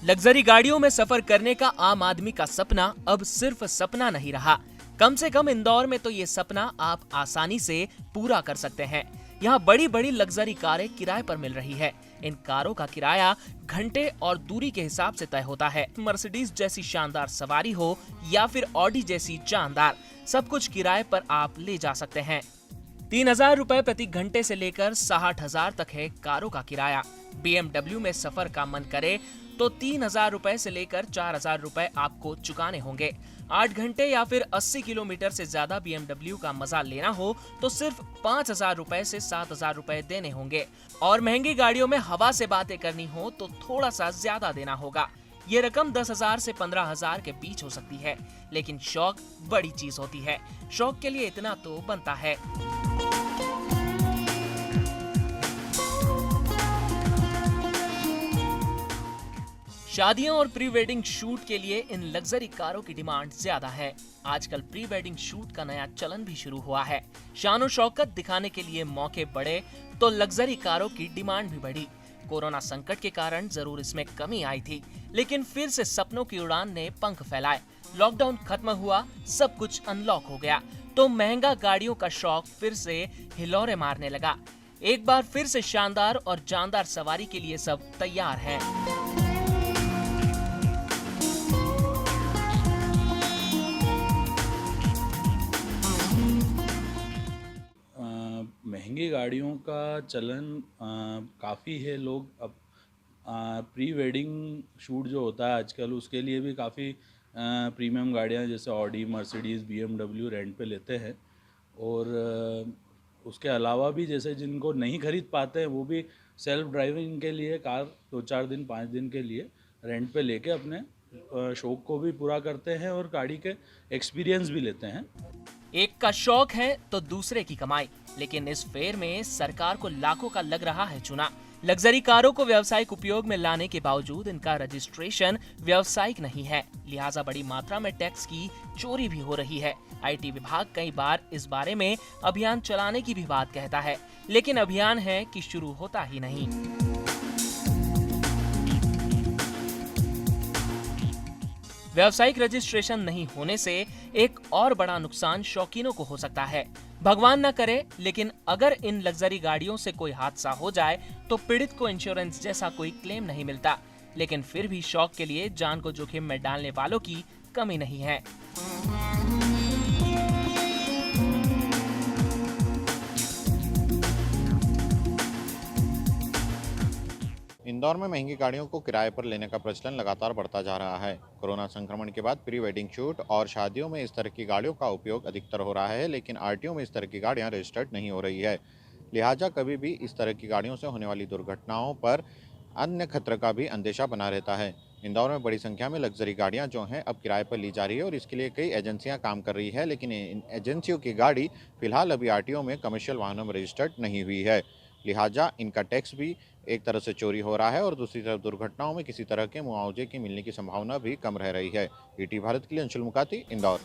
Luxury गाड़ियों में सफर करने का आम आदमी का सपना अब सिर्फ सपना नहीं रहा। कम से कम इंदौर में तो ये सपना आप आसानी से पूरा कर सकते हैं। यहाँ बड़ी बड़ी लग्जरी कारें किराए पर मिल रही है। इन कारों का किराया घंटे और दूरी के हिसाब से तय होता है। मर्सिडीज जैसी शानदार सवारी हो या फिर ऑडी जैसी जानदार, सब कुछ किराए पर आप ले जा सकते हैं। 3,000 रुपए प्रति घंटे से लेकर 60,000 तक है कारों का किराया। BMW में सफर का मन करे तो 3,000 रुपए से लेकर 4,000 रुपए आपको चुकाने होंगे। 8 घंटे या फिर 80 किलोमीटर से ज्यादा BMW का मजा लेना हो तो सिर्फ 5,000 रुपए से 7,000 रुपए देने होंगे। और महंगी गाड़ियों में हवा से बातें करनी हो तो थोड़ा सा ज्यादा देना होगा। ये रकम 10,000 से 15,000 के बीच हो सकती है, लेकिन शौक बड़ी चीज होती है। शौक के लिए इतना तो बनता है। शादियों और प्री वेडिंग शूट के लिए इन लग्जरी कारों की डिमांड ज्यादा है। आजकल प्री वेडिंग शूट का नया चलन भी शुरू हुआ है। शानो शौकत दिखाने के लिए मौके बढ़े तो लग्जरी कारों की डिमांड भी बढ़ी। कोरोना संकट के कारण जरूर इसमें कमी आई थी, लेकिन फिर से सपनों की उड़ान ने पंख फैलाए। लॉकडाउन खत्म हुआ, सब कुछ अनलॉक हो गया, तो महंगा गाड़ियों का शौक फिर से हिलोरे मारने लगा। एक बार फिर से शानदार और जानदार सवारी के लिए सब तैयार हैं। महंगी गाड़ियों का चलन काफ़ी है। लोग अब प्री वेडिंग शूट जो होता है आजकल, उसके लिए भी काफ़ी प्रीमियम गाड़ियां जैसे ऑडी, मर्सिडीज़, BMW रेंट पे लेते हैं। और उसके अलावा भी जैसे जिनको नहीं खरीद पाते हैं वो भी सेल्फ ड्राइविंग के लिए कार 2-4 दिन 5 दिन के लिए रेंट पे लेके अपने शौक को भी पूरा करते हैं और गाड़ी के एक्सपीरियंस भी लेते हैं। एक का शौक है तो दूसरे की कमाई, लेकिन इस फेयर में सरकार को लाखों का लग रहा है चुना। लग्जरी कारों को व्यावसायिक उपयोग में लाने के बावजूद इनका रजिस्ट्रेशन व्यावसायिक नहीं है, लिहाजा बड़ी मात्रा में टैक्स की चोरी भी हो रही है। IT विभाग कई बार इस बारे में अभियान चलाने की भी बात कहता है, लेकिन अभियान है कि शुरू होता ही नहीं। व्यावसायिक रजिस्ट्रेशन नहीं होने से एक और बड़ा नुकसान शौकीनों को हो सकता है। भगवान न करे, लेकिन अगर इन लग्जरी गाड़ियों से कोई हादसा हो जाए तो पीड़ित को इंश्योरेंस जैसा कोई क्लेम नहीं मिलता। लेकिन फिर भी शौक के लिए जान को जोखिम में डालने वालों की कमी नहीं है। इंदौर में महंगी गाड़ियों को किराए पर लेने का प्रचलन लगातार बढ़ता जा रहा है। कोरोना संक्रमण के बाद प्री वेडिंग शूट और शादियों में इस तरह की गाड़ियों का उपयोग अधिकतर हो रहा है, लेकिन RTO में इस तरह की गाड़ियां रजिस्टर्ड नहीं हो रही है। लिहाजा कभी भी इस तरह की गाड़ियों से होने वाली दुर्घटनाओं पर अन्य खतरे का भी अंदेशा बना रहता है। इंदौर में बड़ी संख्या में लग्जरी गाड़ियां जो हैं अब किराए पर ली जा रही है और इसके लिए कई एजेंसियां काम कर रही है, लेकिन इन एजेंसियों की गाड़ी फिलहाल अभी RTO में कमर्शियल वाहनों में रजिस्टर्ड नहीं हुई है। लिहाजा इनका टैक्स भी एक तरह से चोरी हो रहा है और दूसरी तरफ दुर्घटनाओं में किसी तरह के मुआवजे की मिलने की संभावना भी कम रह रही है। ET भारत के लिए अंशुल मुकाती, इंदौर।